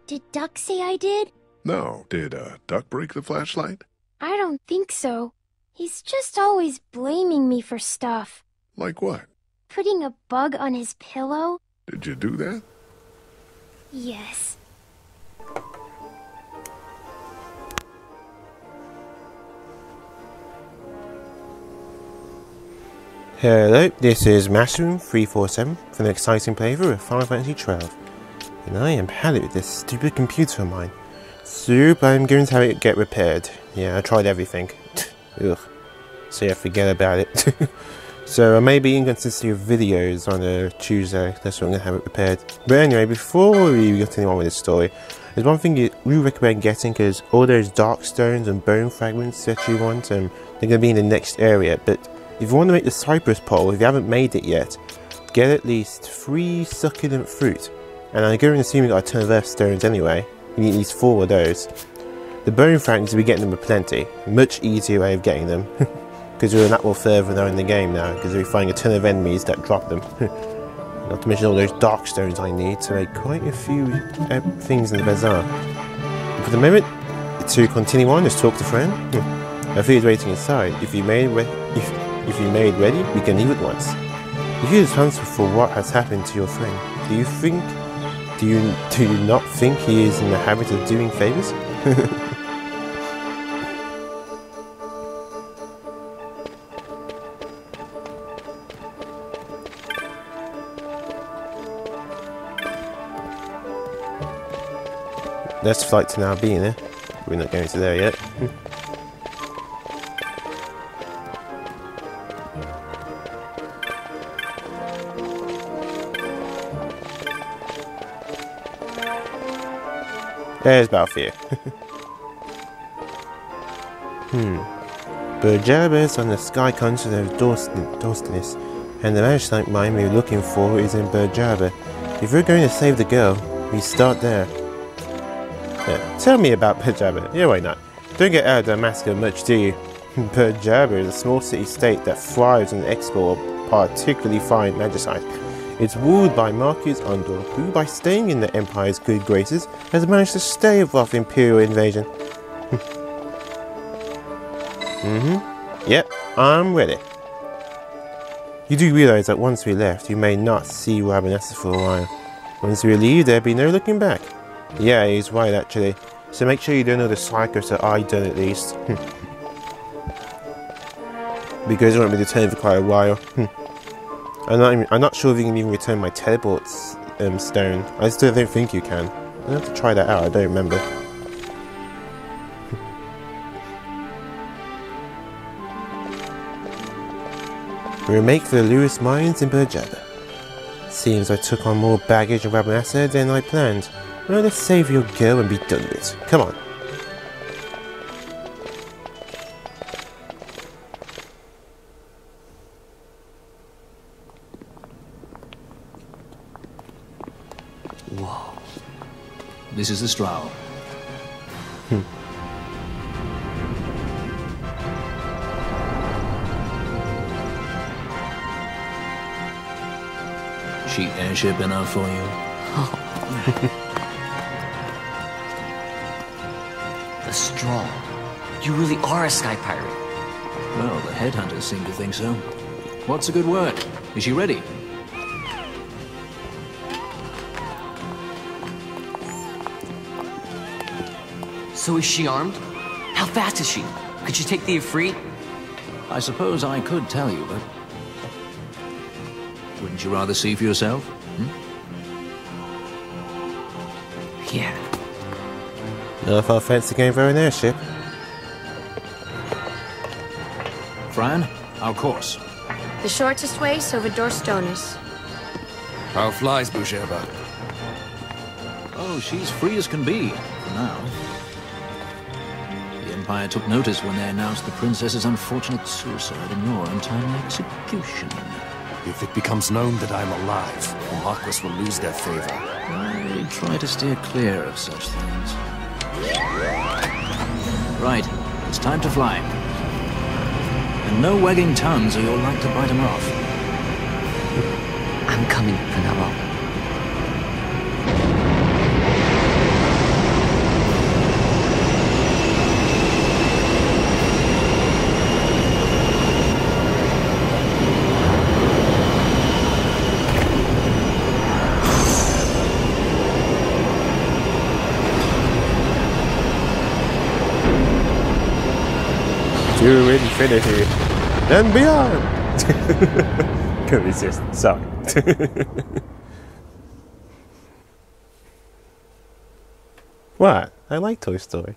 Did Duck say I did? No. Did Duck break the flashlight? I don't think so. He's just always blaming me for stuff. Like what? Putting a bug on his pillow? Did you do that? Yes. Hello, this is Mushroom347 for an exciting playthrough of Final Fantasy XII. And I am panicked with this stupid computer of mine. So I'm going to have it get repaired. Yeah, I tried everything. Ugh. So yeah, forget about it. So I may be inconsistency of videos on a Tuesday, that's why I'm going to have it repaired. But anyway, before we get anyone with the story, there's one thing we recommend getting, because all those dark stones and bone fragments that you want, they're going to be in the next area. But if you want to make the cypress pole, if you haven't made it yet, get at least 3 succulent fruit. And I'm going to assume you got a ton of earth stones anyway. You need at least 4 of those. The bone fragments, we'll be getting them with plenty. Much easier way of getting them. Because we're that more further now in the game now, because we're finding a ton of enemies that drop them. Not to mention all those dark stones I need to make quite a few things in the bazaar. And for the moment, to continue on, just talk to friend. I feel he's waiting inside. If you made ready, we can leave at once. If you're responsible for what has happened to your friend, do you not think he is in the habit of doing favors? That's flight to now be in there. We're not going to there yet. There's Balfour. Berjabbas on the sky continent of Dorstness, and the magistrate mine we're looking for is in Berjabba. If we're going to save the girl, we start there. Tell me about Berjabba. Yeah, why not? Don't get out of Damascus much, do you? Berjabba is a small city-state that thrives on the export of particularly fine magicite. It's ruled by Marquis Undor, who, by staying in the Empire's good graces, has managed to stave off Imperial invasion. Yep, I'm ready. You do realise that once we left, you may not see Rabanassa for a while. Once we leave, there'll be no looking back. Yeah, he's right actually. So make sure you don't know the cycles that I done at least. Because I won't be returned for quite a while. I'm not sure if you can even return my teleport stone. I still don't think you can. I'll have to try that out, I don't remember. We'll make for the Lewis Mines in Berjabba. Seems I took on more baggage of Rabanassa than I planned. Well, let's save your girl and be done with it. Come on. Whoa. This is the Stroud. Cheap airship enough for you? The Straw. You really are a sky pirate. Well, the headhunters seem to think so. What's a good word? Is she ready? So is she armed? How fast is she? Could she take the Ifrit? I suppose I could tell you, but... wouldn't you rather see for yourself? Yeah. Not if I fancy going for an airship. Fran, our course. The shortest way, Sovador Stonis. How flies Bujeba? Oh, she's free as can be, for now. The Empire took notice when they announced the princess's unfortunate suicide and your untimely execution. If it becomes known that I'm alive, the Marquis will lose their favor. I try to steer clear of such things. Right, it's time to fly. And no wagging tongues or you'll like to bite them off. I'm coming, Penelope. to infinity and beyond. Couldn't resist. Sorry. What? I like Toy Story.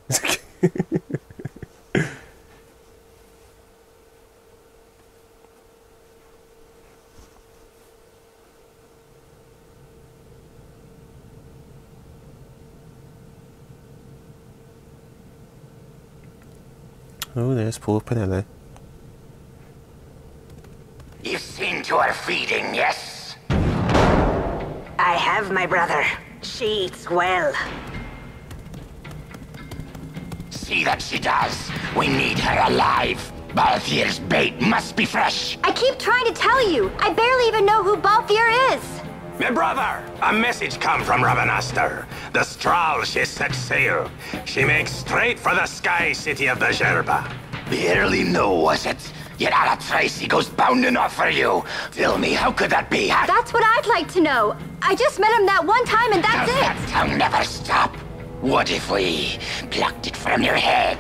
Oh, there's poor Penelope. You've seen to her feeding, yes? I have, my brother. She eats well. See that she does. We need her alive. Balthier's bait must be fresh. I keep trying to tell you. I barely even know who Balthier is. My brother, a message come from Rabanastor. The Strahl, she set sail. She makes straight for the sky city of the Gerba. Barely know, was it? Yet Ala Tracy goes bounding off for you. Tell me, how could that be? That's what I'd like to know. I just met him that one time and that's Does it. that tongue never stop? What if we plucked it from your head?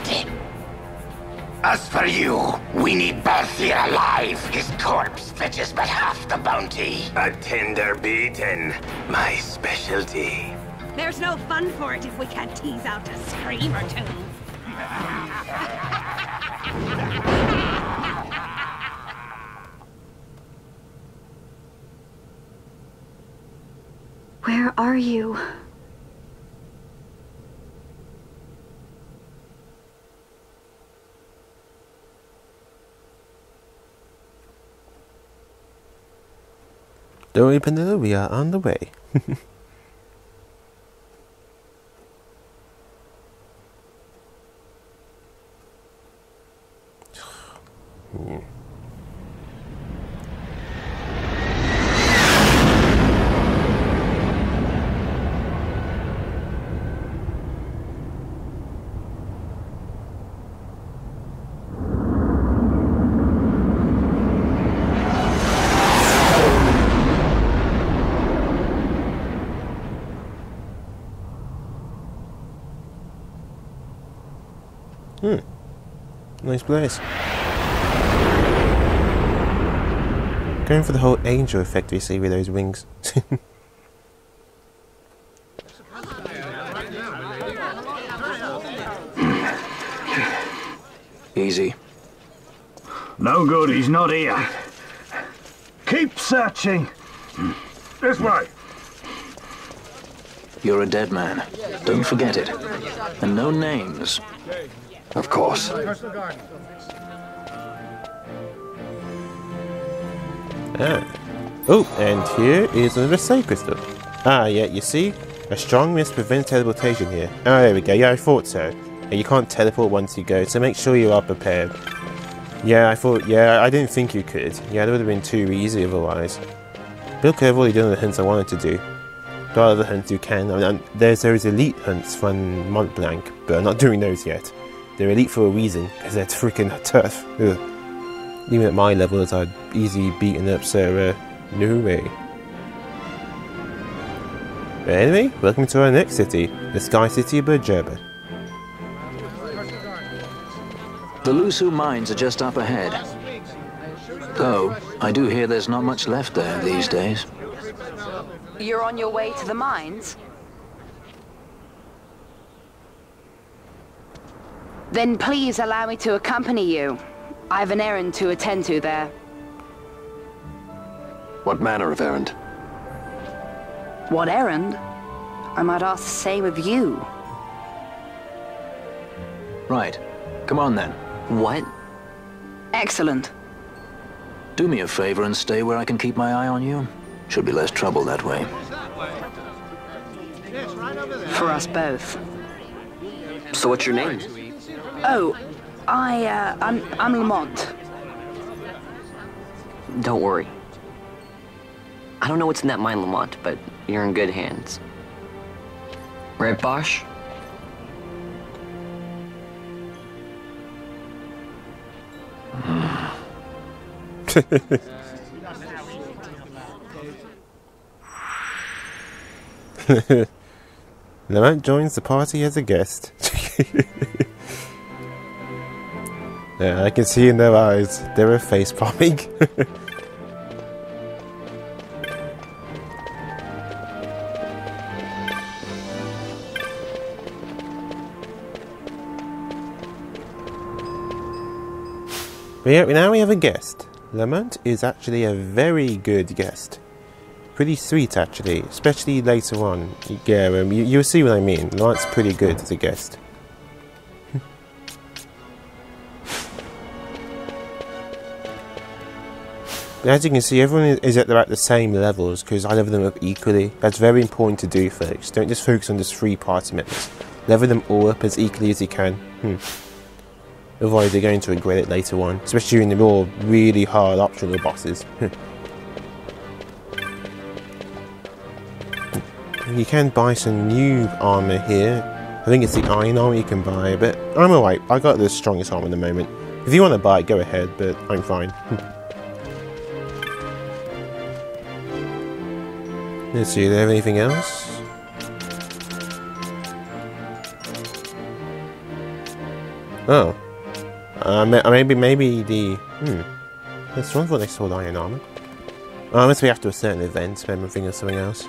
As for you, we need Balthier alive. His corpse fetches but half the bounty. A tender beating, my specialty. There's no fun for it if we can't tease out a scream or two. Where are you? Don't worry, Penelope, we are on the way. Nice place. Going for the whole angel effect we see with those wings. Easy. No good, he's not here. Keep searching. This way. You're a dead man. Don't forget it. And no names. Of course. Oh, and here is another side crystal. Ah, yeah, you see? A strong mist prevents teleportation here. Oh, there we go. Yeah, I thought so. And you can't teleport once you go, so make sure you are prepared. Yeah, I didn't think you could. Yeah, that would have been too easy otherwise. Look, I've already done the hunts I wanted to do. There are other hunts you can. I mean, there's those elite hunts from Mont Blanc, but I'm not doing those yet. They're elite for a reason, because they're freaking tough. Ugh. Even at my levels, I'd easily beaten up, so no way. But anyway, welcome to our next city, the Sky City of Bergerba. The Lusu mines are just up ahead. Though, I do hear there's not much left there these days. You're on your way to the mines? Then please allow me to accompany you. I have an errand to attend to there. What manner of errand? What errand? I might ask the same of you. Right. Come on then. What? Excellent. Do me a favor and stay where I can keep my eye on you. Should be less trouble that way. For us both. So what's your name? Oh, I'm Lamont. Don't worry. I don't know what's in that mine, Lamont, but you're in good hands. Right, Bosch? Lamont joins the party as a guest. Yeah, I can see in their eyes. They're face palming. But yeah, now we have a guest. Lamont is actually a very good guest. Pretty sweet, actually, especially later on. Yeah, you'll see what I mean. Lamont's pretty good as a guest. But as you can see, everyone is at about the same levels because I level them up equally. That's very important to do, folks. Don't just focus on just 3 party members. Level them all up as equally as you can. Otherwise, they're going to regret it later on, especially during the more really hard optional bosses. You can buy some new armour here. I think it's the iron armour you can buy, but I'm alright. I got the strongest armour at the moment. If you want to buy it, go ahead, but I'm fine. Let's see, do they have anything else? Oh. Maybe the... That's one thought they sold iron armour. Oh, it must be after a certain event, maybe I'm thinking of something else.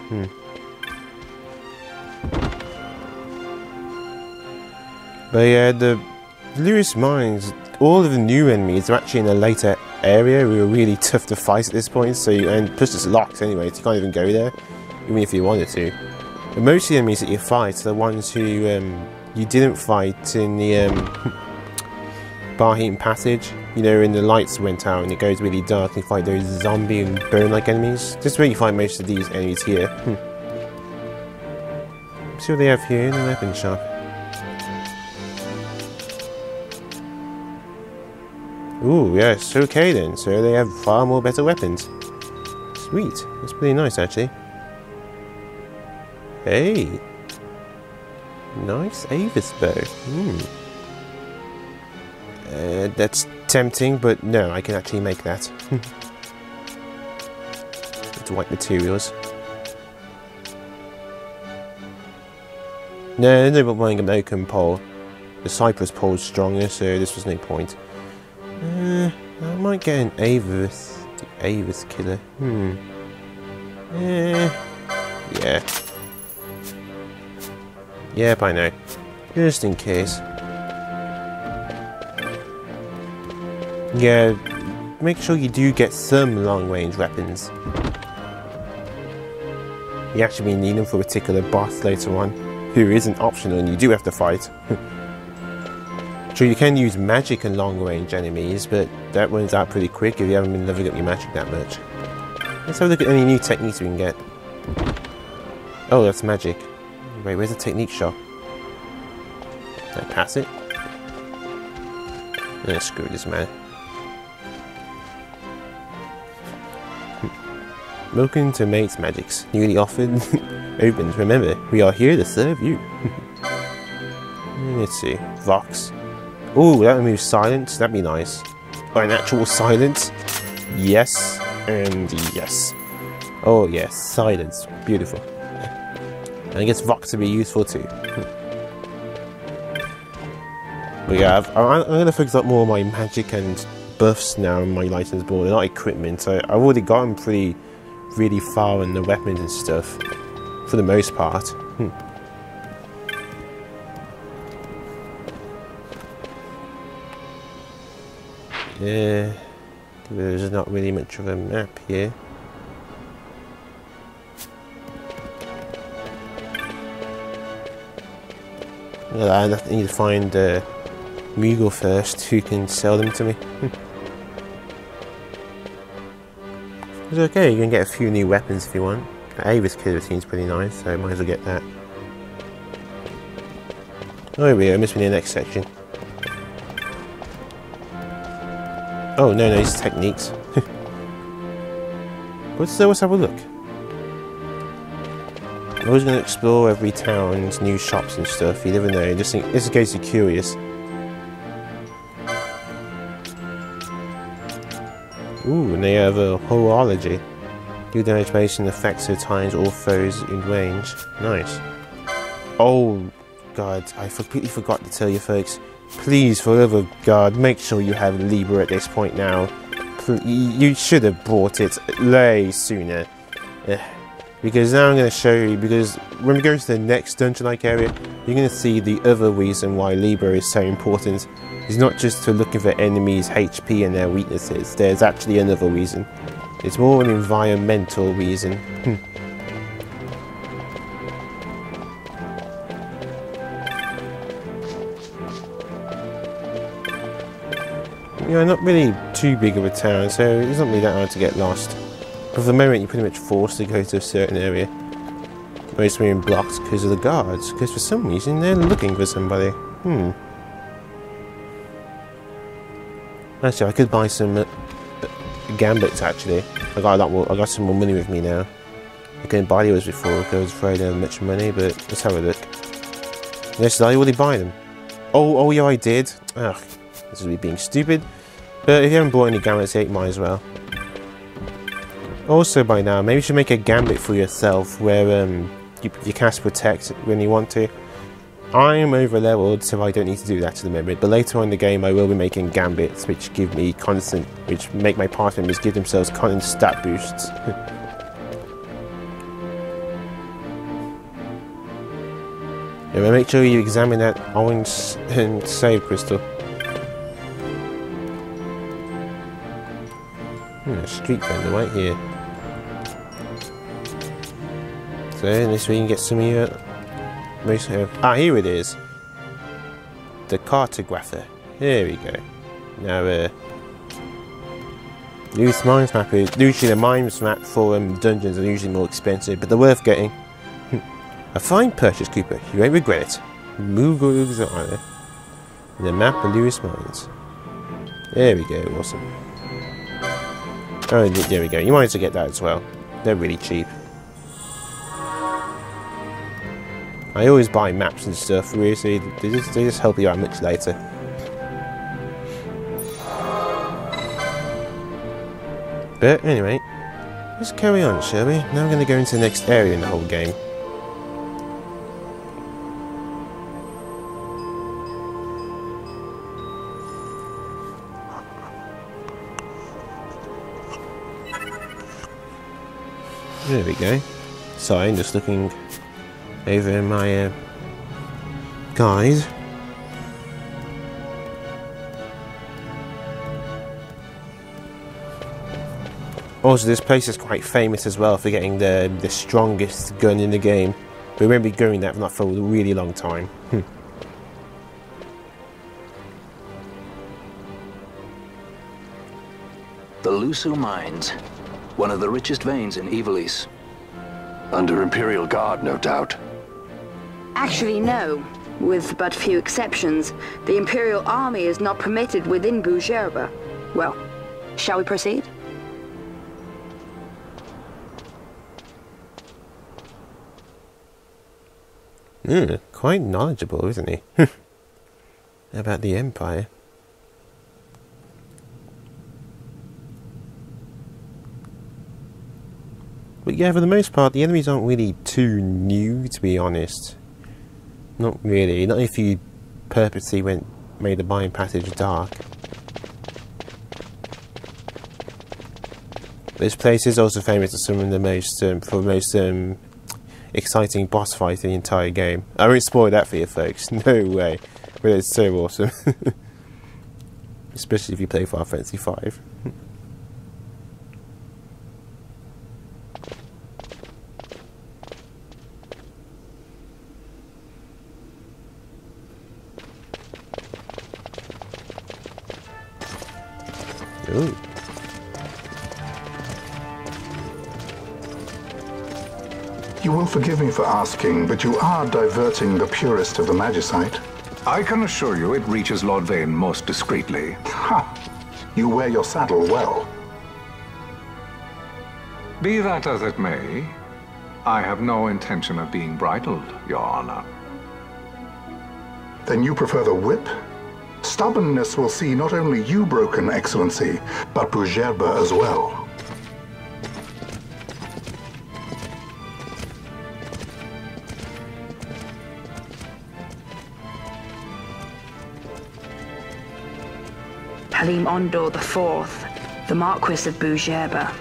But yeah, the Lewis Mines, all of the new enemies are actually in a later area. We were really tough to fight at this point, so and plus it's locked anyway, so you can't even go there, even if you wanted to. But most of the enemies that you fight are the ones who you didn't fight in the Barheaton Passage. You know, when the lights went out and it goes really dark and you fight those zombie and burn-like enemies. Just where you find most of these enemies here. See what they have here in the weapon shop. Ooh, yes, okay then. So they have far more better weapons. Sweet. That's pretty nice, actually. Hey. Nice Avis bow. That's tempting, but no, I can actually make that. It's white materials. No, no point buying an oakum pole. The cypress pole is stronger, so this was no point. I might get an Avis. The Avis killer. Yeah. Yep, I know. Just in case. Yeah, make sure you do get some long-range weapons. You actually need them for a particular boss later on, who isn't optional and you do have to fight. Sure, you can use magic and long-range enemies, but that runs out pretty quick if you haven't been leveling up your magic that much. Let's have a look at any new techniques we can get. Oh, that's magic. Wait, where's the technique shop? Can I pass it? Screw this, man. Welcome to Mate's Magics. Newly offered. Opened. Remember, we are here to serve you. Let's see. Vox. Ooh, that removes silence. That'd be nice. Or an actual silence. Yes. And yes. Oh, yes. Silence. Beautiful. And I guess Vox would be useful too. But yeah, I'm going to focus up more on my magic and buffs now on my license board, not equipment. I've already gotten really far in the weapons and stuff, for the most part. Yeah, there's not really much of a map here. I need to find Mughal first, who can sell them to me. It's okay, you can get a few new weapons if you want. The Avis killer seems pretty nice, so I might as well get that. Oh, here we go, must be in the next section. Oh, no, these techniques. Let's have a look. I'm always going to explore every town's new shops and stuff, you never know, just in case you're curious. Ooh, and they have a horology. Do damage based on the factor times all foes in range. Nice. Oh, God, I completely forgot to tell you folks. Please, for the love of God, make sure you have Libra at this point now. You should have brought it way sooner. Because now I'm going to show you, because when we go to the next dungeon-like area, you're going to see the other reason why Libra is so important. It's not just for looking for enemies' HP and their weaknesses, there's actually another reason. It's more an environmental reason. Yeah, not really too big of a town, so it's not really that hard to get lost. But for the moment, you're pretty much forced to go to a certain area. Most of them blocked because of the guards, because for some reason they're looking for somebody. Actually, I could buy some gambits. Actually, I got a lot more. I got some more money with me now. I couldn't buy those before because I was afraid I didn't have much money. But let's have a look. Yes, did I already buy them? Oh yeah, I did. Ugh, this is me being stupid. But if you haven't bought any gambits yet, you might as well. Also, by now, maybe you should make a gambit for yourself where you cast protect when you want to. I'm over leveled, so I don't need to do that at the moment. But later on in the game, I will be making gambits, which give me which make my party members give themselves constant stat boosts. Yeah, make sure you examine that orange save crystal. A street vendor right here. So this way you can get some of your here it is. The cartographer. There we go. Now loose mines map is usually the mines map for dungeons are usually more expensive, but they're worth getting. A fine purchase, Cooper. You won't regret it. Moogles are the map of Lewis Mines. There we go, awesome. Oh, there we go. You might as well get that as well. They're really cheap. I always buy maps and stuff, really, so they just help you out much later. But anyway, let's carry on, shall we? Now I'm going to go into the next area in the whole game. There we go. Sorry, I'm just looking over my guide. Also, this place is quite famous as well for getting the strongest gun in the game. But we won't be going that for a really long time. The Lusu Mines. One of the richest veins in Ivalice. Under Imperial Guard, no doubt. Actually, no. With but few exceptions, the Imperial Army is not permitted within Bujerba. Well, shall we proceed? Quite knowledgeable, isn't he? About the Empire. But yeah, for the most part, the enemies aren't really too new, to be honest. Not really. Not if you purposely made the mine passage dark. This place is also famous for some of the most exciting boss fights in the entire game. I won't spoil that for you, folks. No way. But it's so awesome. Especially if you play Final Fantasy V. Ooh. You will forgive me for asking, but you are diverting the purest of the Magicite. I can assure you it reaches Lord Vaan most discreetly. Ha! You wear your saddle well. Be that as it may, I have no intention of being bridled, Your Honor. Then you prefer the whip? Stubbornness will see not only you broken, Excellency, but Bujerba as well. Halim Ondor IV, the Marquis of Bujerba.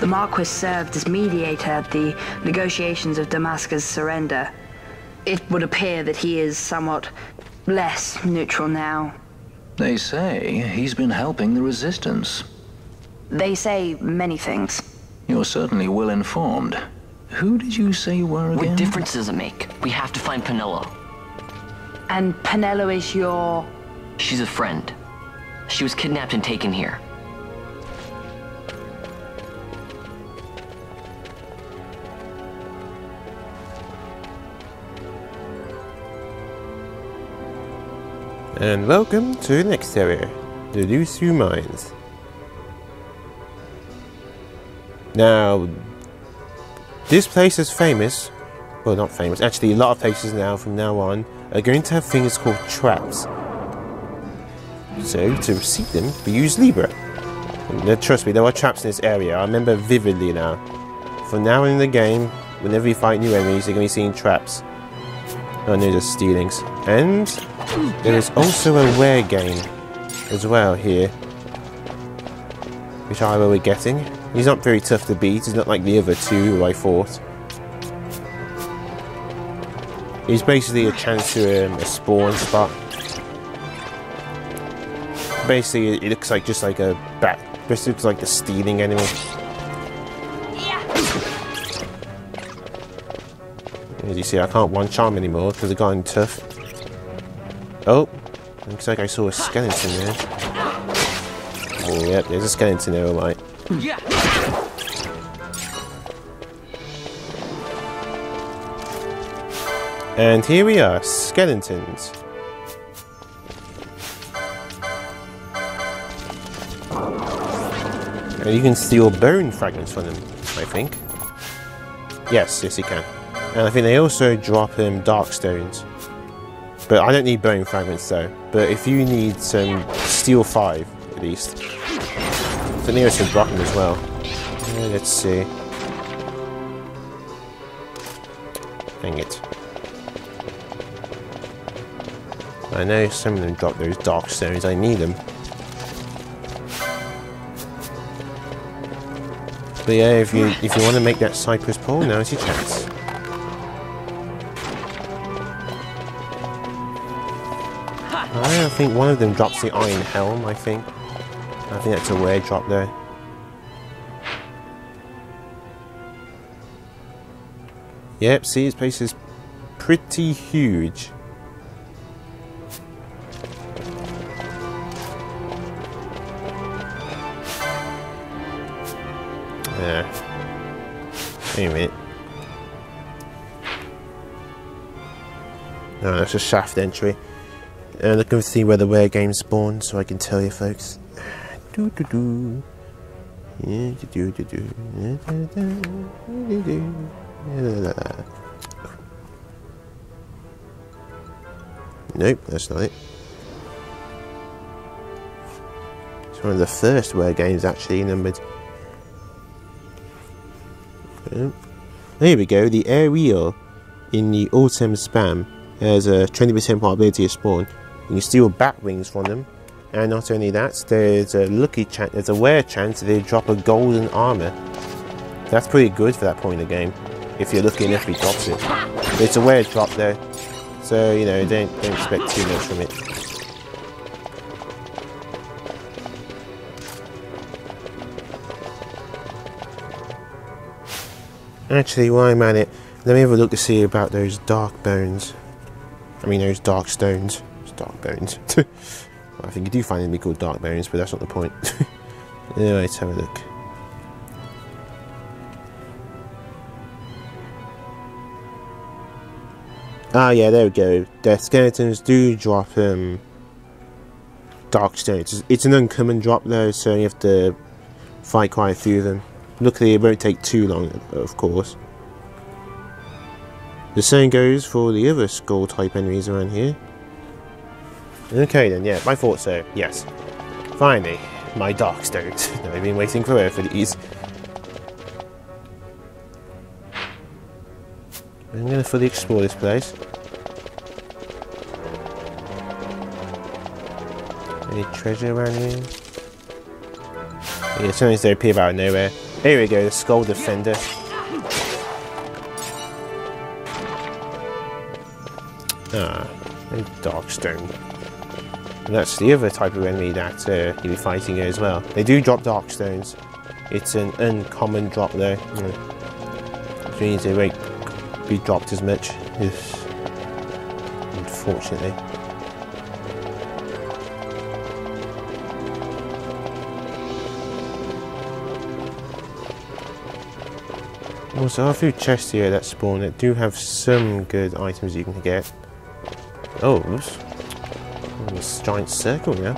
The Marquis served as mediator at the negotiations of Damascus' surrender. It would appear that he is somewhat less neutral now. They say he's been helping the resistance. They say many things. You're certainly well informed. Who did you say you were again? What difference does it make? We have to find Penelo. And Penelo is your... She's a friend. She was kidnapped and taken here. And welcome to the next area, the Lusu Mines. Now, this place is famous, well not famous, actually a lot of places now from now on are going to have things called traps. So, to receive them, we use Libra. And, trust me, there are traps in this area, I remember vividly now. From now on in the game, whenever you fight new enemies, you're going to be seeing traps. Oh no, just stealings. And there is also a rare game as well here, which I will be getting. He's not very tough to beat, he's not like the other two who I fought. He's basically a chance to a spawn spot. Basically, it looks like just like a bat. This looks like the stealing enemy. As you see, I can't one-charm anymore because I've gotten tough. Oh, looks like I saw a skeleton there. Oh, yep, there's a skeleton there, alright. And here we are, skeletons. And you can steal bone fragments from them, I think. Yes, you can. And I think they also drop dark stones. But I don't need bone fragments though. But if you need some steel 5 at least. So near some drop them as well. Let's see. Dang it. I know some of them drop those dark stones, I need them. But yeah, if you want to make that cypress pole, now's your chance. I think one of them drops the iron helm, I think. I think that's a rare drop there. Yep, see, this place is pretty huge. Wait a minute. No, that's a shaft entry. Looking to see where the rare game spawns so I can tell you folks. Nope, that's not it. It's one of the first rare games actually numbered. There we go, the Aerieel in the Oltam Span has a 20% probability of spawn. You can steal bat wings from them, and not only that, there's a rare chance that they drop a golden armour. That's pretty good for that point in the game, if you're lucky enough he drops it. But it's a rare drop though, so you know, don't expect too much from it. Actually, while I'm at it, let me have a look to see about those dark bones. I mean, those dark stones. It's dark bones. Well, I think you do find them called dark bones, but that's not the point. Anyway, let's have a look. Ah, yeah, there we go. The skeletons do drop dark stones. It's an uncommon drop though, so you have to fight quite a few of them. Luckily, it won't take too long, of course. The same goes for the other skull type enemies around here. Okay then, yeah, I thought so, yes. Finally, my dark stones. I've been waiting forever for these. I'm going to fully explore this place. Any treasure around here? Yeah, sometimes they appear out of nowhere. Here we go, the Skull Defender. Ah, and Darkstone. And that's the other type of enemy that you'll be fighting here as well. They do drop Darkstones. It's an uncommon drop though. Which means they won't be dropped as much, unfortunately. Also, there are a few chests here that spawn that do have some good items you can get. Oh, oops. This giant circle, yeah.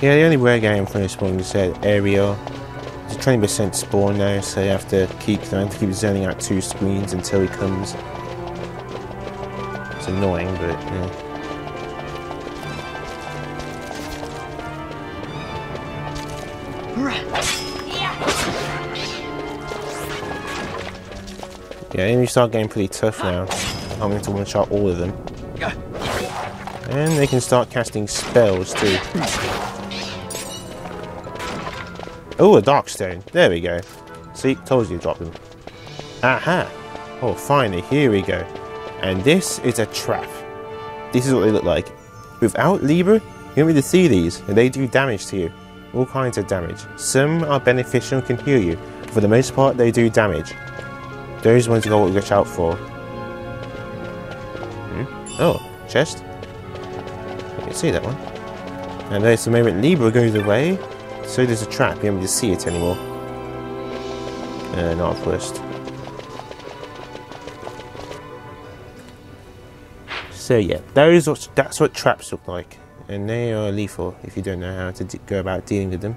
Yeah, the only rare game from this spawn is Aerieel. It's a 20% spawn now, so you have to keep zoning out 2 screens until he comes. It's annoying, but yeah. Yeah, enemies start getting pretty tough now. I'm going to one-shot all of them. And they can start casting spells too. Oh, a Darkstone. There we go. See, told you to drop them. Aha! Oh, finally, here we go. And this is a trap. This is what they look like. Without Libra, you won't be able to see these, and they do damage to you. All kinds of damage. Some are beneficial and can heal you. For the most part, they do damage. Those ones you gotta watch out for. Oh, chest. You can see that one. And there's the moment Libra goes away. So there's a trap, you won't be able to see it anymore. Northwest. So yeah, that's what traps look like. And they are lethal if you don't know how to go about dealing with them.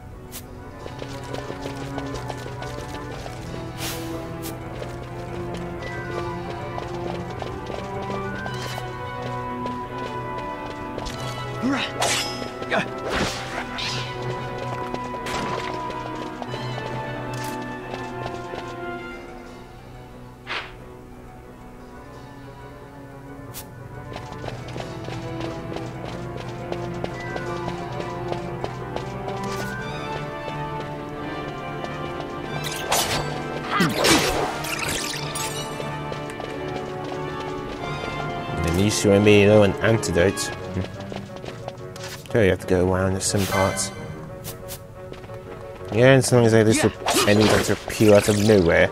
And these should be an antidote. So you have to go around in some parts. Yeah, and sometimes they just enemies that appear out of nowhere.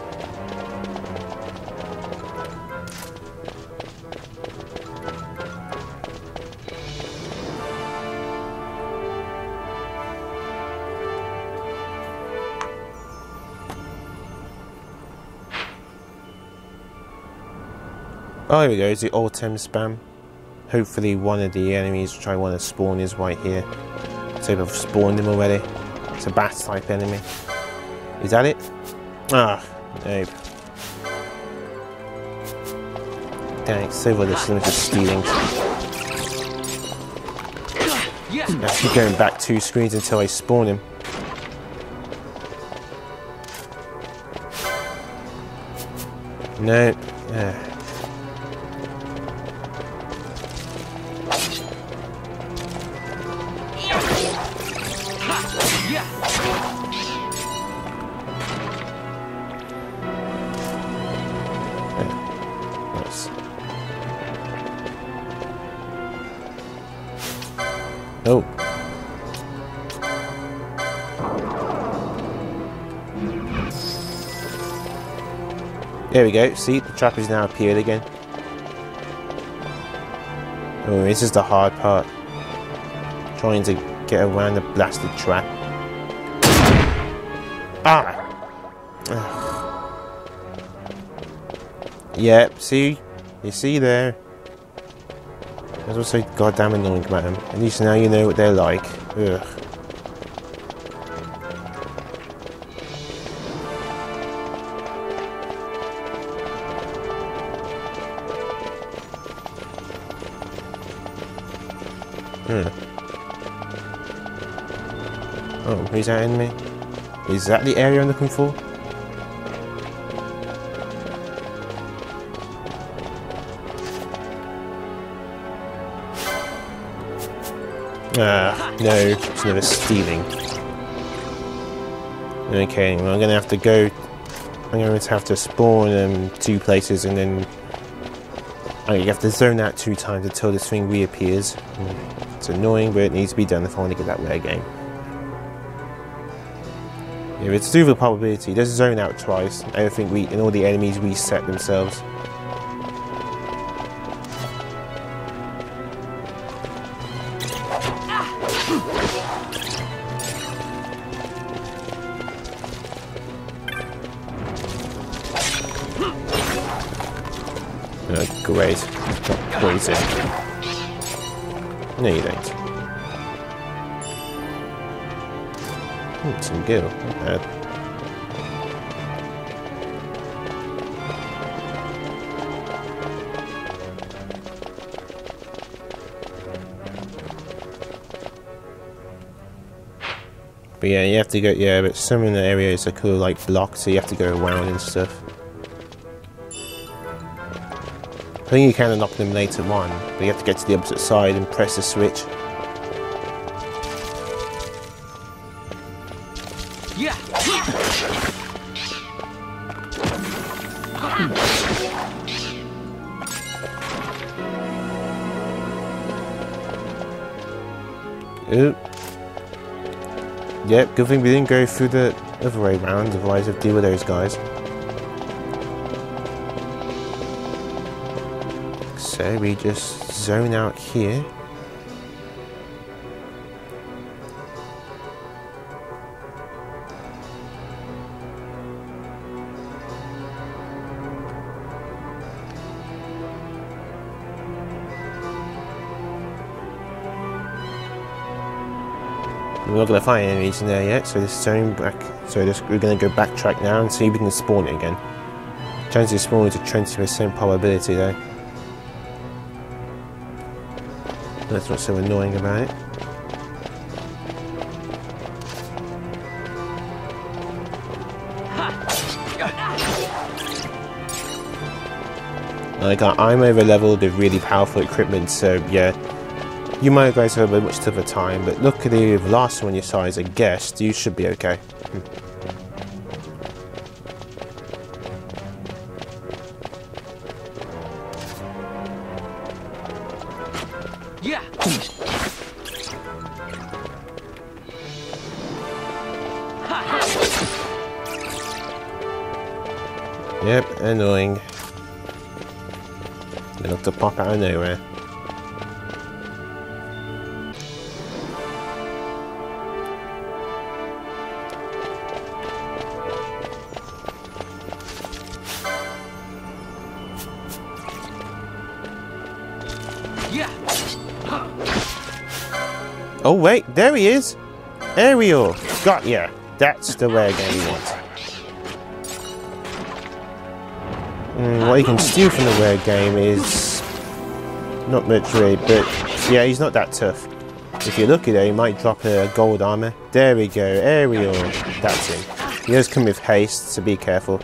Oh, here we go, it's the Oltam Span. Hopefully one of the enemies which I want to spawn is right here. So I've spawned him already. It's a bat type enemy. Is that it? Ah, nope. Dang, it's so well this limit of stealing. I keep going back 2 screens until I spawn him. Nope. Oh. There we go. See, the trap has now appeared again. Oh, this is the hard part. Trying to get around the blasted trap. Ah! Yep, see? You see there? That's what's so goddamn annoying about them. At least now you know what they're like. Ugh. Oh, who's that enemy? Is that the area I'm looking for? Ah, no, it's never stealing. Okay, well, I'm gonna have to go. I'm going to have to spawn 2 places and then you have to zone out 2 times until this thing reappears. It's annoying, but it needs to be done if I want to get that rare game. If it's to do with the probability, just zone out twice. I don't think and all the enemies reset themselves. Oh, great. Poison. No, you don't. Some gil. Not bad. But yeah, you have to go. Yeah, but some of the areas are cool, like blocked, so you have to go around and stuff. I think you can unlock them later on, but you have to get to the opposite side and press the switch. Yeah. Oop. Yep, good thing we didn't go through the other way round, otherwise I'd deal with those guys. So we just zone out here. We're not going to find enemies in there yet, so this zone back. So we're going to go backtrack now and see if we can spawn it again. Chance of spawning is a 20% probability though. That's what's so annoying about it. Like I'm over leveled with really powerful equipment, so yeah. You might guys have a much tougher time, but luckily with the last one you saw as a guest, you should be okay. Yeah. Yep, annoying. They look to pop out of nowhere. Oh wait, there he is! Aerieel! Got ya! That's the rare game you want. What you can steal from the rare game is not much really, but yeah, he's not that tough. If you're lucky though, you might drop a gold armour. There we go, Aerieel. That's him. He does come with haste, so be careful.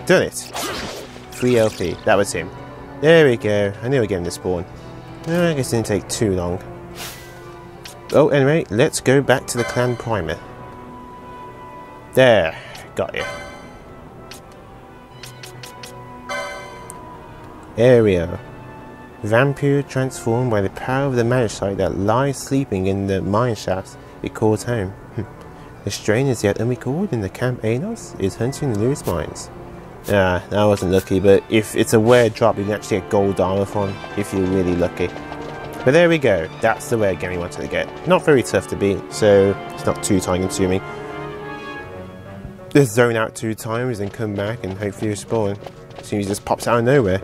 Done it! 3 LP, that was him. There we go, I knew I'd get him to spawn. I guess it didn't take too long. Oh, anyway, let's go back to the clan primer. There, got you. Area. Vampire transformed by the power of the magicite that lies sleeping in the mine shafts it calls home. The strain is yet unrecalled in the Camp Anos is hunting the loose mines. Ah, I wasn't lucky, but if it's a rare drop, you can actually get gold armor from if you're really lucky. But there we go, that's the rare game we wanted to get. Not very tough to beat, so it's not too time consuming. Just zone out 2 times and come back and hopefully you spawn. Seems he just pops out of nowhere.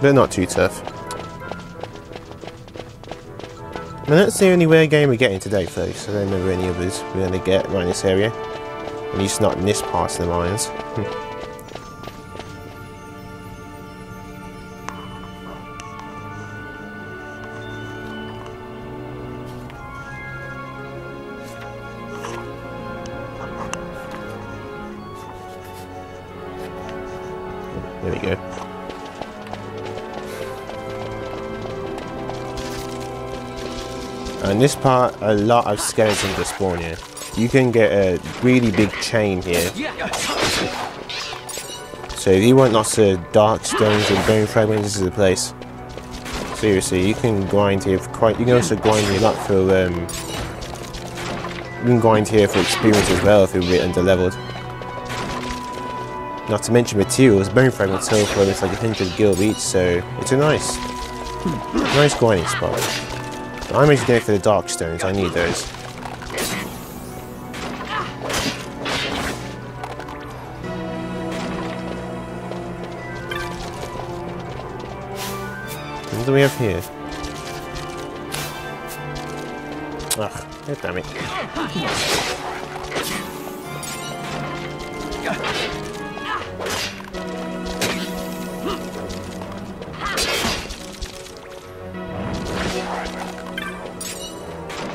But not too tough. And that's the only rare game we're getting today, folks. I don't know any others we're going to get around this area. At least not in this part of the mines. There we go. And this part, a lot of skeletons are spawn here. You can get a really big chain here. So if you want lots of dark stones and bone fragments, this is the place. Seriously, you can grind here for quite. You can also grind here a lot for. You can grind here for experience as well if you're a bit under-leveled. Not to mention materials, bone fragments sell for almost like 100 gil each, so it's a nice grinding spot. But I'm actually going for the dark stones. I need those. What do we have here? Ugh, God damn it.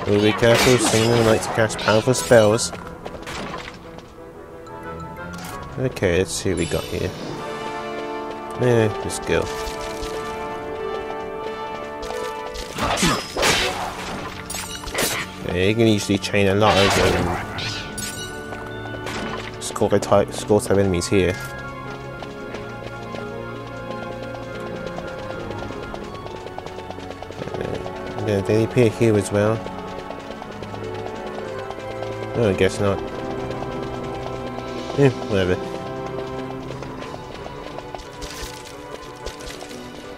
We'll be careful, some of them like to cast powerful spells. Okay, let's see what we got here. Just go. You can usually chain a lot of score type enemies here. They appear here as well. Oh, I guess not. Whatever.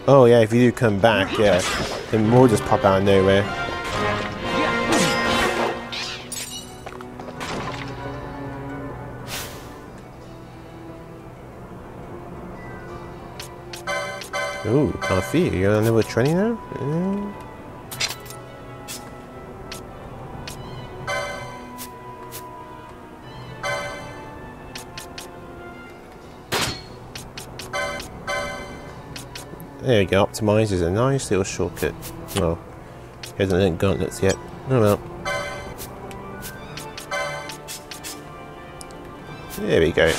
Oh yeah, if you do come back, yeah, then more just pop out of nowhere. Ooh, coffee. You're on level 20 now? There we go, optimize is a nice little shortcut. Well, he hasn't learned gauntlets yet. Oh well. There we go.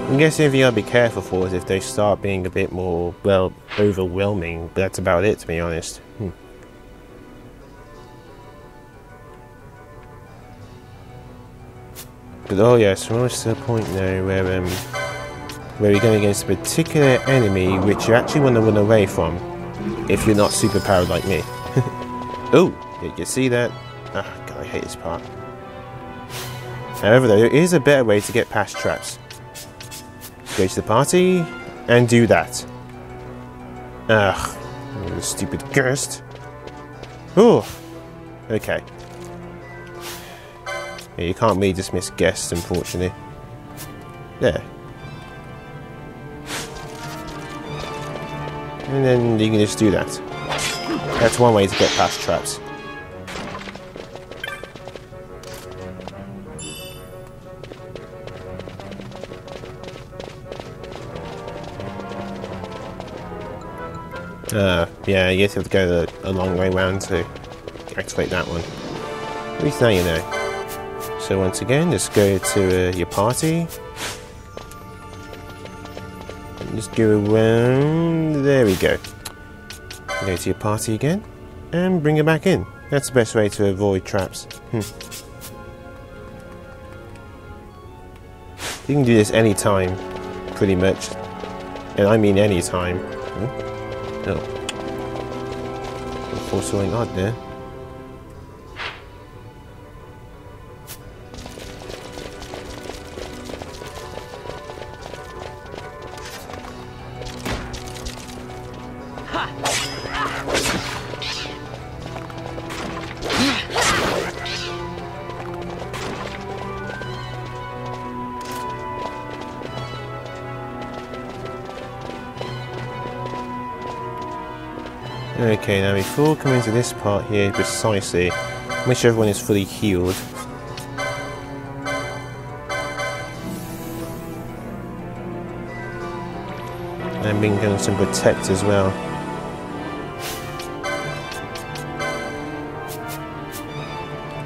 I guess the only thing I'll be careful for is if they start being a bit more, well, overwhelming, but that's about it, to be honest. But oh yes, we're almost to the point now where you're going against a particular enemy which you actually want to run away from if you're not super powered like me. Oh, you see that? Ah, God, I hate this part. However, though, there is a better way to get past traps. Go to the party and do that. Ugh, you stupid ghost. Oh, okay. Yeah, you can't really dismiss guests, unfortunately. There. And then you can just do that. That's one way to get past traps. Yeah, you have to go a long way around to activate that one. At least now you know. So once again, just go to your party. And just go around. There we go. Go to your party again. And bring it back in. That's the best way to avoid traps. You can do this anytime, pretty much. And I mean anytime. Oh. For something odd there. Okay, now before coming to this part here precisely, make sure everyone is fully healed. And being given some protect as well.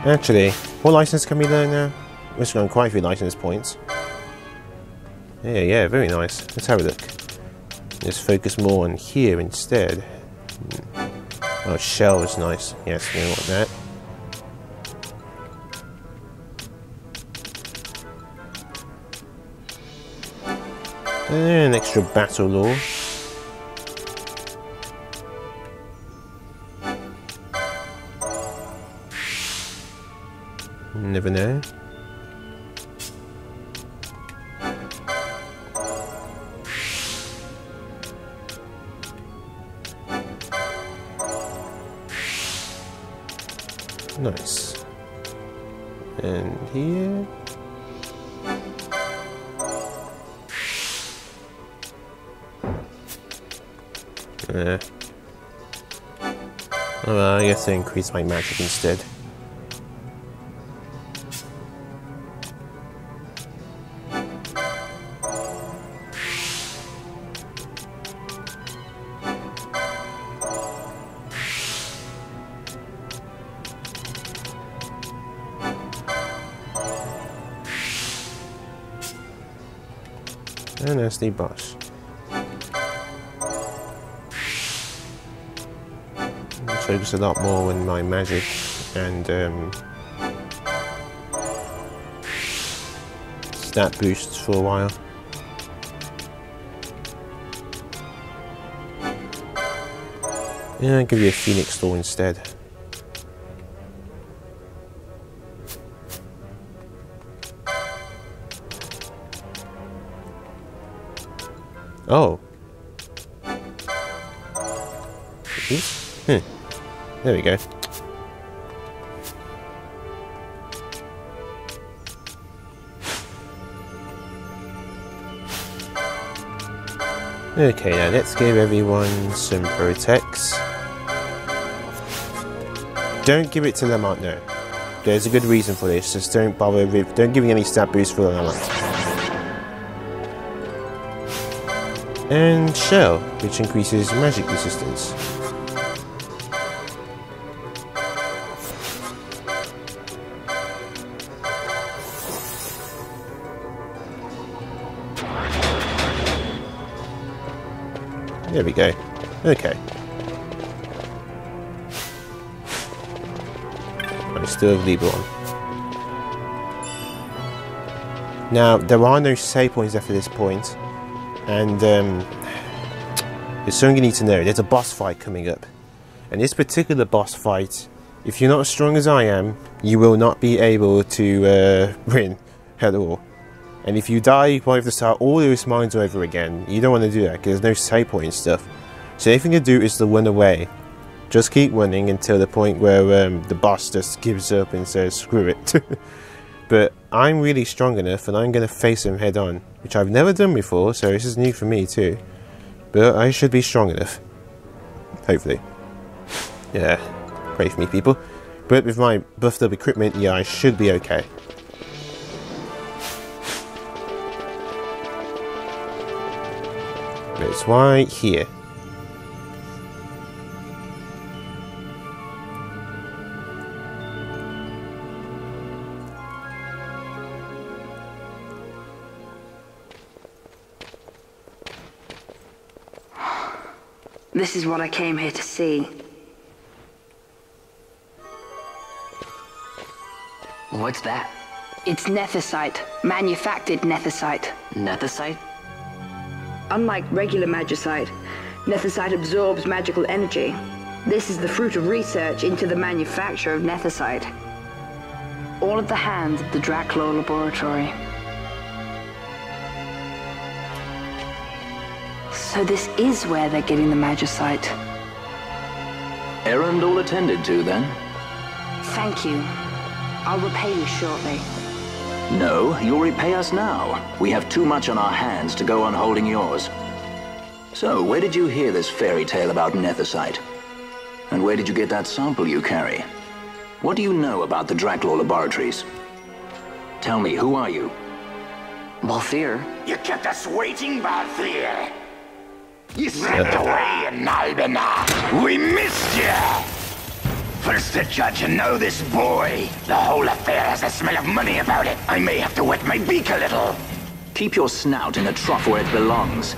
Actually, what license can we learn now? We're just going quite a few license points. Yeah, very nice. Let's have a look. Let's focus more on here instead. Oh, shell is nice. Yes, we want that. And extra battle lore. Never know. Nice. And here. Oh, well, I guess I increase my magic instead. And that's the boss. Focus a lot more on my magic and stat boosts for a while. Yeah, I'll give you a Phoenix Door instead. Oh. Oops. There we go. Okay, now let's give everyone some protects. Don't give it to Lamont, no. There's a good reason for this, just don't bother with, don't give me any stat boost for Lamont. And Shell, which increases magic resistance. There we go. Okay. I still have Libra on. Now, there are no save points after this point, and there's something you need to know. There's a boss fight coming up. And this particular boss fight, if you're not as strong as I am, you will not be able to win at all. And if you die, you have to start all those mines over again. You don't want to do that because there's no save point and stuff. So anything to do is to run away. Just keep running until the point where the boss just gives up and says screw it. But I'm really strong enough and I'm going to face him head on, which I've never done before, so this is new for me too. But I should be strong enough. Hopefully. Yeah, pray for me people. But with my buffed up equipment, yeah, I should be okay. It's right here. This is what I came here to see. What's that? It's nethicite. Manufactured nethicite. Nethicite? Unlike regular magicite, nethicite absorbs magical energy. This is the fruit of research into the manufacture of nethicite. All at the hands of the Draclaw Laboratory. So this is where they're getting the magicite. Errand all attended to, then? Thank you. I'll repay you shortly. No, you'll repay us now. We have too much on our hands to go on holding yours. So, where did you hear this fairy tale about nethicite? And where did you get that sample you carry? What do you know about the Draclaw laboratories? Tell me, who are you? Balthier. You kept us waiting, Balthier. You slipped away in Albina. We missed you. First the judge and now this boy. The whole affair has the smell of money about it. I may have to wet my beak a little. Keep your snout in the trough where it belongs.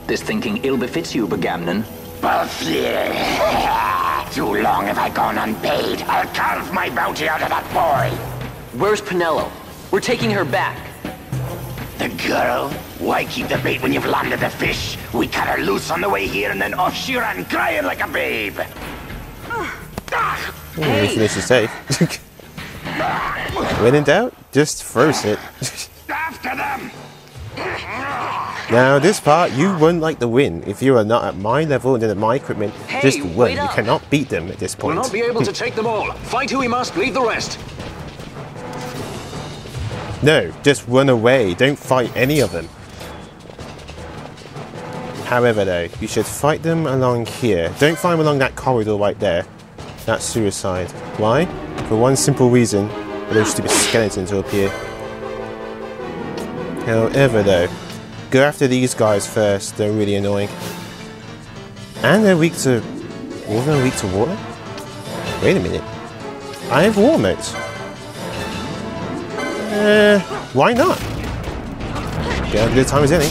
This thinking ill befits you, Begamnon. Balthier. Too long have I gone unpaid. I'll carve my bounty out of that boy. Where's Penello? We're taking her back. The girl? Why keep the bait when you've landed the fish? We cut her loose on the way here and then off she ran crying like a babe. This is safe. When in doubt, just throws it. After them! Now this part, you won't like the win. If you are not at my level and then at my equipment, just win. You cannot beat them at this point. We'll not be able to take them all. Fight who we must, leave the rest. No, just run away. Don't fight any of them. However though, you should fight them along here. Don't fight them along that corridor right there. That's suicide. Why? For one simple reason, for those stupid skeletons will appear. However though, go after these guys first. They're really annoying. And they're weak to... all of them are weak to water? Wait a minute. I have war motes. Why not? Get a good time as any.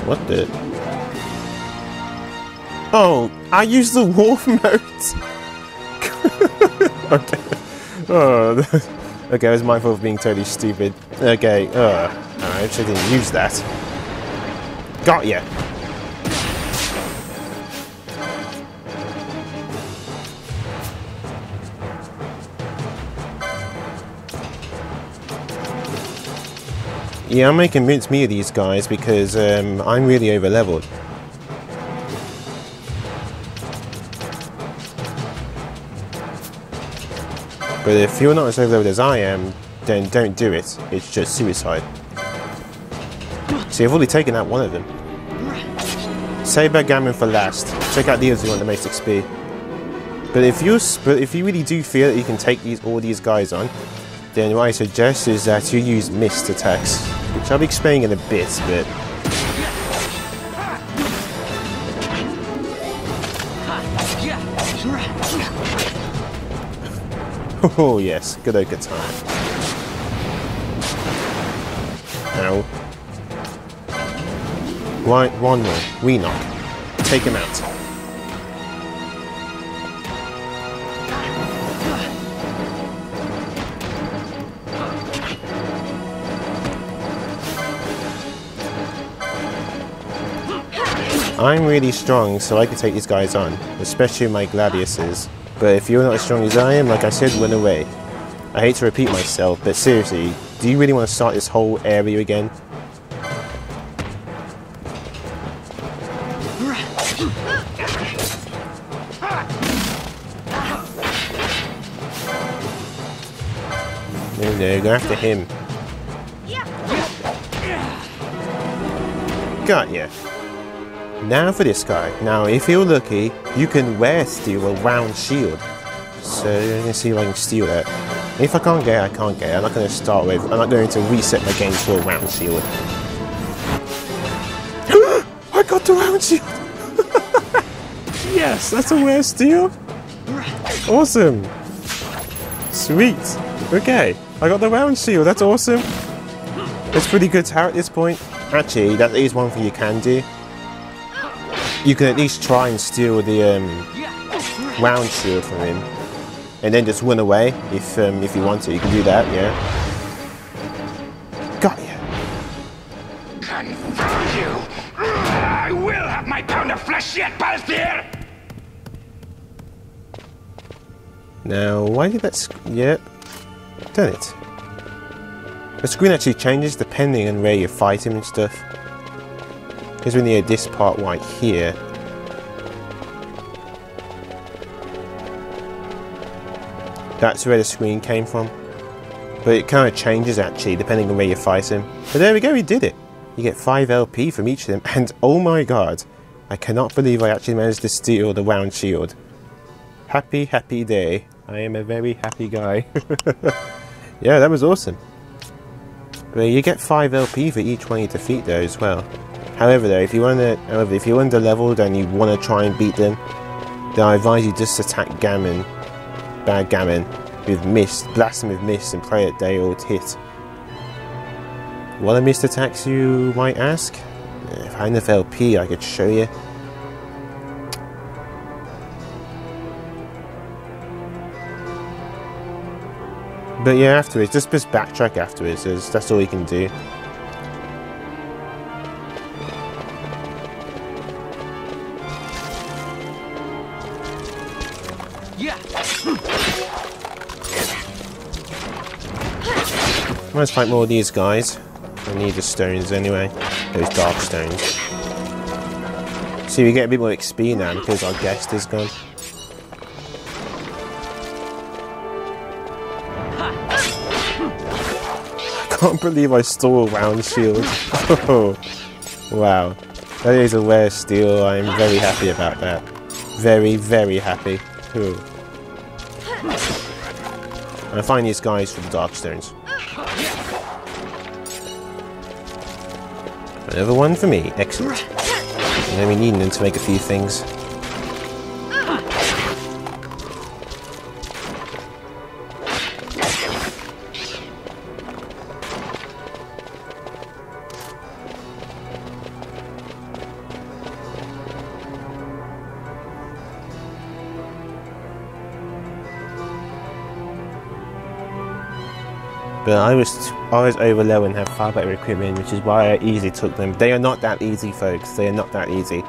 What the? Oh, I used the war mode. Okay. Oh, okay, it was my fault for being totally stupid. Okay, I actually didn't use that. Got ya. Yeah, I'm making mincemeat of these guys because I'm really over leveled. But if you're not as over leveled as I am, then don't do it. It's just suicide. See, I've already taken out one of them. Save that gammon for last. Check out the others who want the most XP. But if you really do feel that you can take all these guys on, then what I suggest is that you use mist attacks, which I'll be explaining in a bit, but... Oh yes, good old time. Ow. Right, one more. We knock. Take him out. I'm really strong, so I can take these guys on, especially my gladiuses. But if you're not as strong as I am, like I said, run away. I hate to repeat myself, but seriously, do you really want to start this whole area again? No, go after him. Got ya. Now for this guy. Now, if you're lucky, you can steal a round shield. So, I'm going to see if I can steal that. If I can't get it, I can't get it. I'm not going to start with... I'm not going to reset my game to a round shield. I got the round shield! Yes, that's a rare steal. Awesome. Sweet. Okay, I got the round shield. That's awesome. It's pretty good tower at this point. Actually, that is one thing you can do. You can at least try and steal the round shield from him, and then just run away if you want to. You can do that, yeah. Got ya. Confound you! I will have my pound of flesh yet, Balthier! Now, why did that? Yep, done it. The screen actually changes depending on where you fight him and stuff. Because we're near this part right here. That's where the screen came from. But it kind of changes actually depending on where you fight him. But there we go, we did it. You get 5 LP from each of them, and oh my god, I cannot believe I actually managed to steal the round shield. Happy, happy day. I am a very happy guy. Yeah, that was awesome. But you get 5 LP for each one you defeat though as well. However though, if you're under leveled and you want to try and beat them, then I advise you just attack gammon, bad gammon, with mist, blast them with mist and pray that they all hit. What are mist attacks, you might ask? If I had enough LP I could show you. But yeah, afterwards, just backtrack afterwards, that's all you can do. Yeah. Let's fight more of these guys. I need the stones anyway, those dark stones. See, we get a bit more XP now because our guest is gone. I can't believe I stole a round shield. Oh, wow. That is a rare steal. I'm very happy about that. Very, very happy. Ooh. I find these guys for the dark stones. Another one for me. Excellent. And then we need them to make a few things. But I was over level and have far better equipment, which is why I easily took them. They are not that easy, folks. They are not that easy.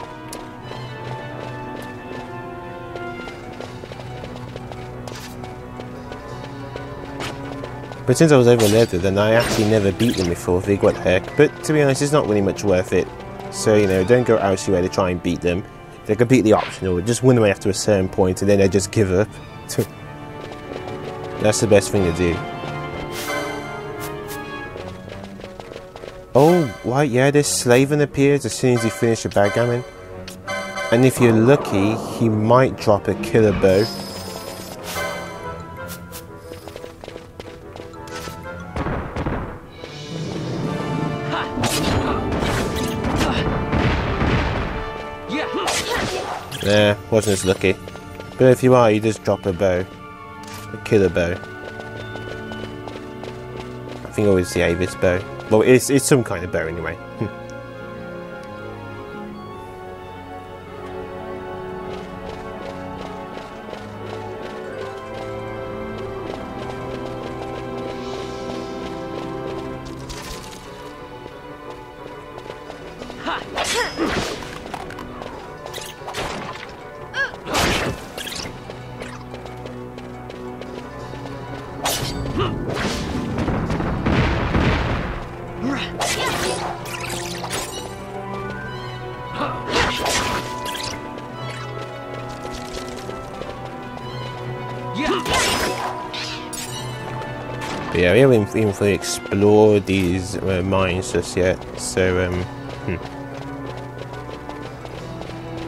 But since I was over leveled, then I actually never beat them before. They what the heck. But to be honest, it's not really much worth it. So you know, don't go out your way to try and beat them. They're completely optional. Just win them after a certain point, and then they just give up. That's the best thing to do. Oh, right, yeah, this Slaven appears as soon as you finish a backgammon. And if you're lucky, he might drop a killer bow. Nah, wasn't as lucky. But if you are, you just drop a bow. A killer bow. I think always the Avis bow. Well, it's some kind of bow anyway. But yeah, we haven't even fully explored these mines just yet, so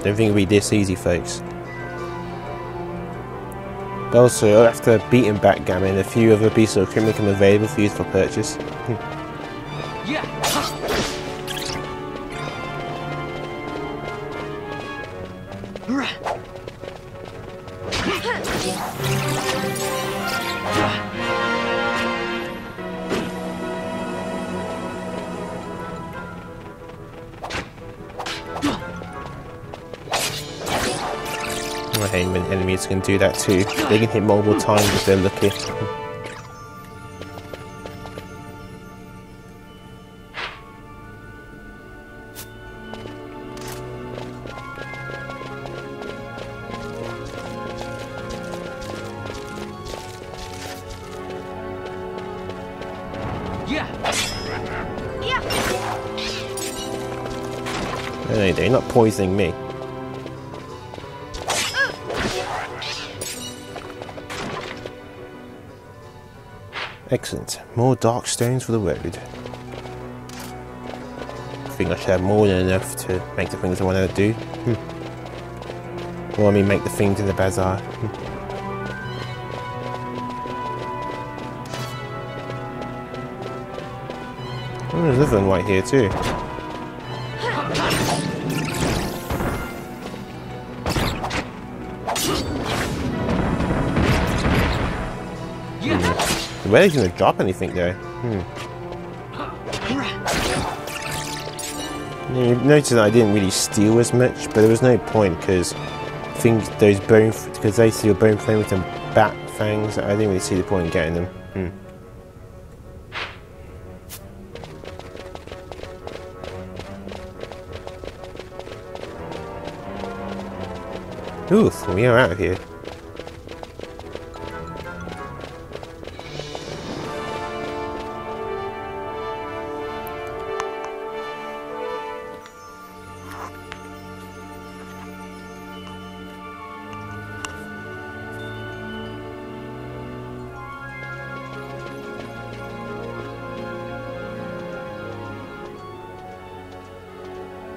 don't think it'll be this easy, folks. But also, after beating backgammon, a few other pieces of equipment become available for use for purchase. I hate when enemies can do that too. They can hit multiple times if they're lucky. No, they're not poisoning me. Excellent. More dark stones for the road. think I should have more than enough to make the things I want to do. Or I mean, make the things in the bazaar. Oh, there's another one right here too. Where is he going to drop anything though? You notice that I didn't really steal as much, but there was no point because they steal bone fangs and bat fangs. I didn't really see the point in getting them. Oof, we are out of here.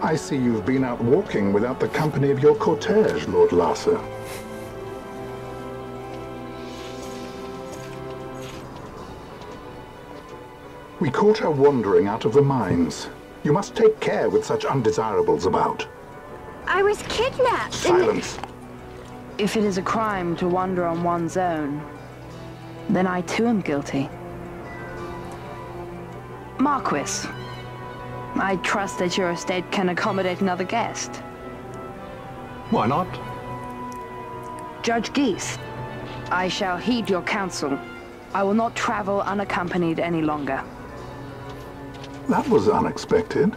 I see you've been out walking without the company of your cortege, Lord Larsa. We caught her wandering out of the mines. You must take care with such undesirables about. I was kidnapped. Silence. If it is a crime to wander on one's own, then I too am guilty. Marquis, I trust that your estate can accommodate another guest. Why not? Judge Geese, I shall heed your counsel. I will not travel unaccompanied any longer. That was unexpected.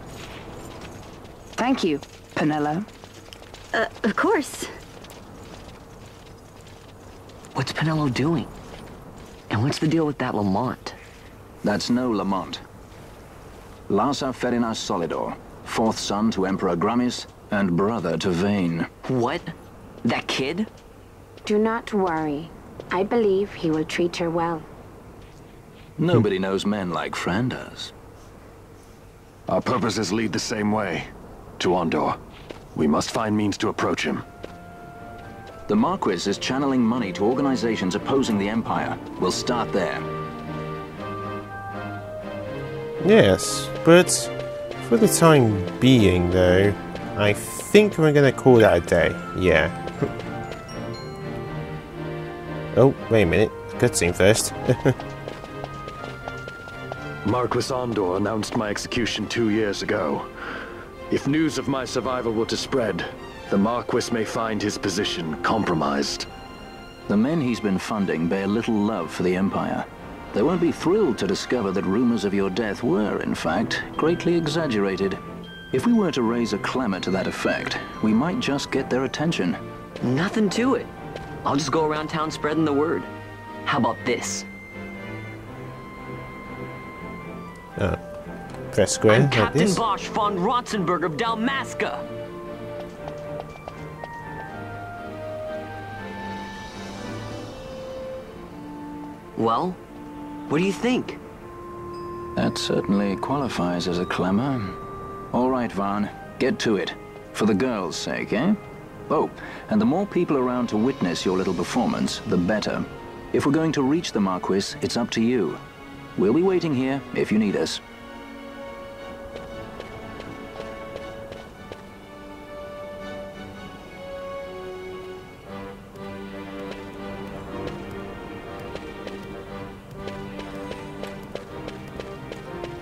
Thank you, Penello. Of course. What's Penello doing? And what's the deal with that Lamont? That's no Lamont. Larsa Ferinas Solidor, fourth son to Emperor Gramis and brother to Vaan. What? That kid? Do not worry. I believe he will treat her well. Nobody knows men like Fran does. Our purposes lead the same way. To Ondor. We must find means to approach him. The Marquis is channeling money to organizations opposing the Empire. We'll start there. Yes, but for the time being though, I think we're going to call that a day. Yeah. Oh, wait a minute. Cutscene first. Marquis Ondor announced my execution 2 years ago. If news of my survival were to spread, the Marquis may find his position compromised. The men he's been funding bear little love for the Empire. They won't be thrilled to discover that rumors of your death were, in fact, greatly exaggerated. If we were to raise a clamor to that effect, we might just get their attention. Nothing to it. I'll just go around town spreading the word. How about this? Press square, I'm like Captain this. Bosch von Rotzenberg of Dalmasca. Well, what do you think? That certainly qualifies as a clamor. All right, Vaan, get to it. For the girls' sake, eh? Oh, and the more people around to witness your little performance, the better. If we're going to reach the Marquis, it's up to you. We'll be waiting here if you need us.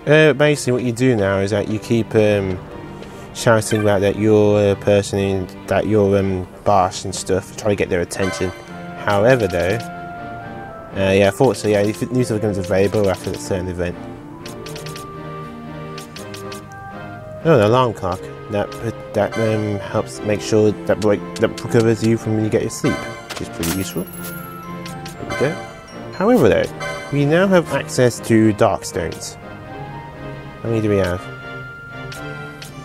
Basically what you do now is that you keep shouting about that you're a person in, that you're boss and stuff, try to get their attention. However though, yeah, fortunately, yeah, if news becomes available after a certain event. Oh, an alarm clock that helps make sure that recovers you from when you get your sleep, which is pretty useful. There we go. However though, we now have access to dark stones. How many do we have?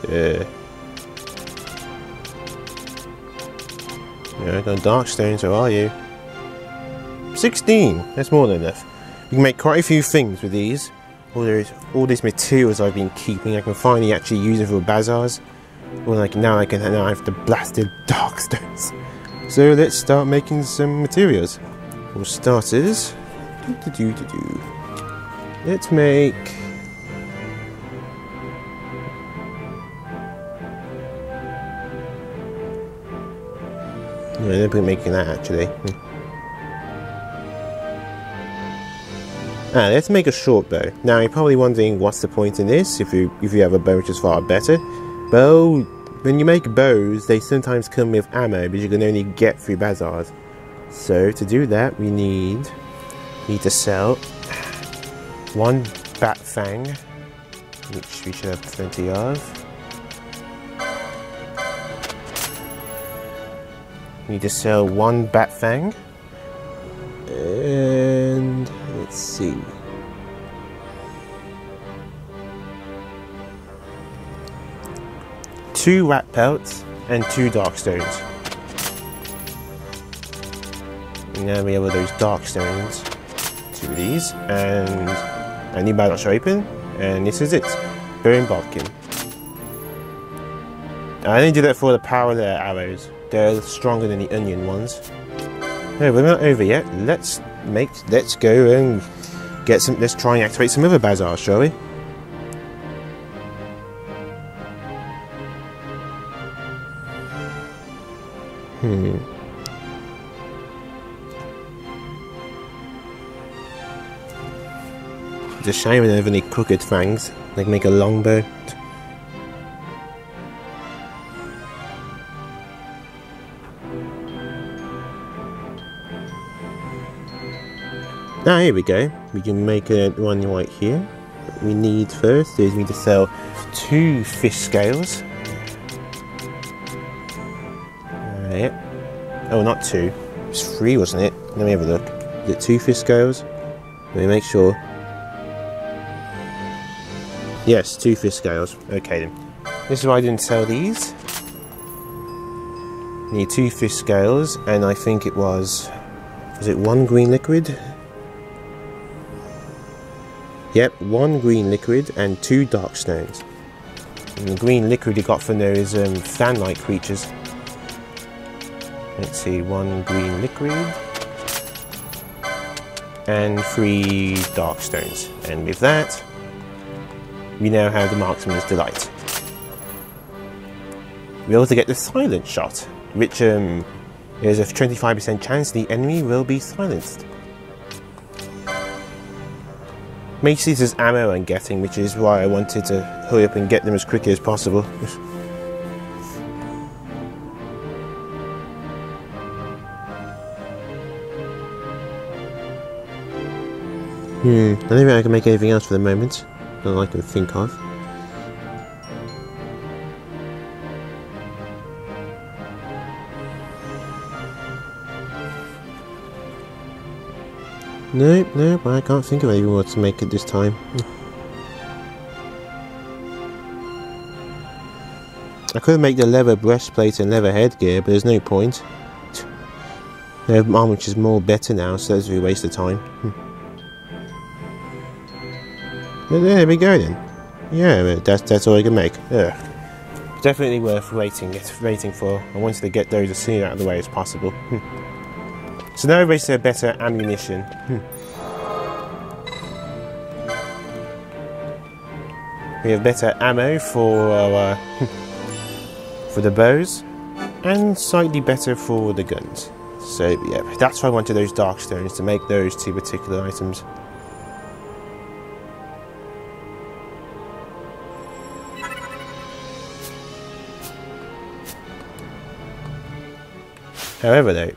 Yeah, got dark stones, where are you? 16! That's more than enough. You can make quite a few things with these. all these materials I've been keeping, I can finally actually use it for bazaars. Or like now I have the blasted dark stones. So let's start making some materials. For starters, let's make no, I don't think making that actually. Let's make a short bow. Now you're probably wondering what's the point in this if you have a bow which is far better. Well, when you make bows, they sometimes come with ammo, but you can only get through bazaars. So to do that, we need to sell one bat fang, which we should have plenty of. We need to sell one bat fang, and let's see. Two rat pelts and 2 dark stones. And now we have all those dark stones. 2 of these, and a new battle shall open, and this is it. Burn Balkan. I only do that for the power of their arrows. They're stronger than the onion ones. No, we're not over yet. Let's go and get some. Let's try and activate some other bazaars, shall we? It's a shame I don't have any crooked fangs. They can make a longbow. Ah, here we go. We can make one right here. What we need first is we need to sell 2 fish scales. Yeah. Oh, not 2. It was 3, wasn't it? Let me have a look. Is it 2 fish scales? Let me make sure. Yes, 2 fish scales. Okay then. This is why I didn't sell these. We need 2 fish scales, and I think it was it 1 green liquid? Yep, 1 green liquid and 2 dark stones. And the green liquid you got from those fan-like creatures. Let's see, 1 green liquid and 3 dark stones. And with that, we now have the marksman's delight. We also get the silent shot, which there's a 25% chance the enemy will be silenced. Mostly this is ammo I'm getting, which is why I wanted to hurry up and get them as quickly as possible. I don't think I can make anything else for the moment that I can think of. Nope, I can't think of anything more to make it this time. I could make the leather breastplate and leather headgear, but there's no point. I have armour which is more better now, so that's a waste of time. But there we go then. Yeah, that's all I can make. Definitely worth waiting for. I wanted to get those as soon out of the way as possible. So now we have better ammunition. We have better ammo for our for the bows, and slightly better for the guns. So yeah, that's why I wanted those dark stones, to make those 2 particular items. However though,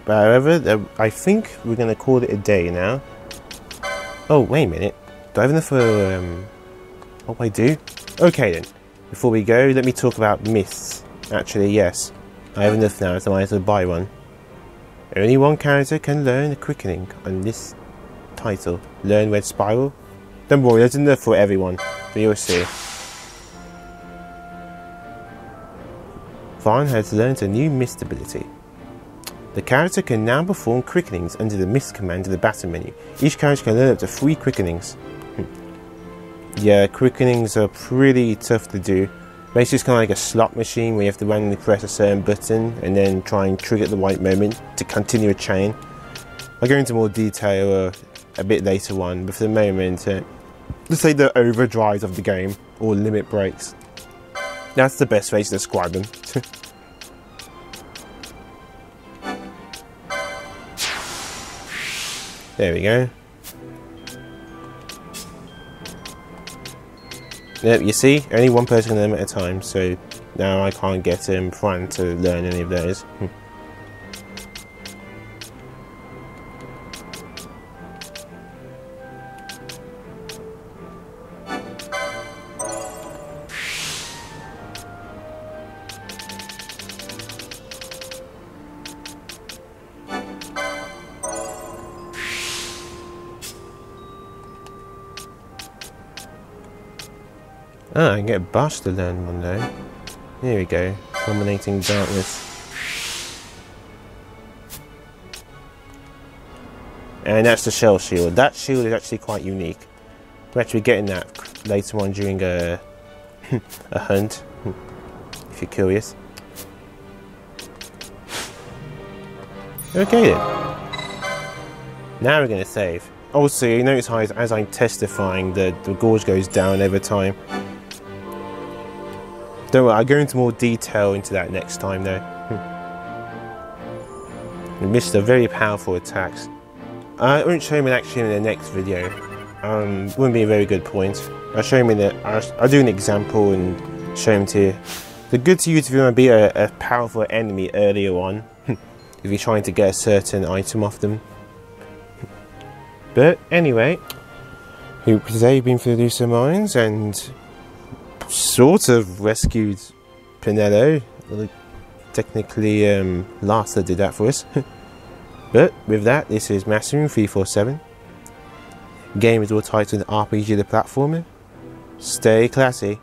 however, I think we're going to call it a day now. Oh, wait a minute. Do I have enough for, oh, I do? Okay then. Before we go, let me talk about myths. Actually, yes. I have enough now, so I might as well buy one. Only 1 character can learn the quickening on this title. Learn Red Spiral. Don't worry, there's enough for everyone. But you'll see. Vaan has learned a new mist ability. The character can now perform quickenings under the missed command of the battle menu. Each character can learn up to 3 quickenings. Yeah, quickenings are pretty tough to do. Basically, it's kind of like a slot machine where you have to randomly press a certain button and then try and trigger at the right moment to continue a chain. I'll go into more detail a bit later on, but for the moment, let's say the overdrives of the game, or limit breaks. That's the best way to describe them. There we go. Yep, you see, only one person can learn at a time, so now I can't get Vaan to learn any of those. Ah, I can get Bosch to learn one though. Here we go. Dominating darkness. And that's the shell shield. That shield is actually quite unique. We're actually getting that later on during a hunt, if you're curious. Okay then. Now we're going to save. Also, you notice how as I'm testifying, the gorge goes down over time. Don't worry, I'll go into more detail into that next time though. We missed a very powerful attacks. I won't show him in action in the next video. Wouldn't be a very good point. I'll show him in the. I'll do an example and show him to you. The good to use if you want to be a powerful enemy earlier on, if you're trying to get a certain item off them. But anyway, today we've been through the Lucid Mines and sort of rescued Pinello. Well, technically, Larsa did that for us. But with that, this is Massroom 347. Game is all titled RPG the Platformer. Stay classy.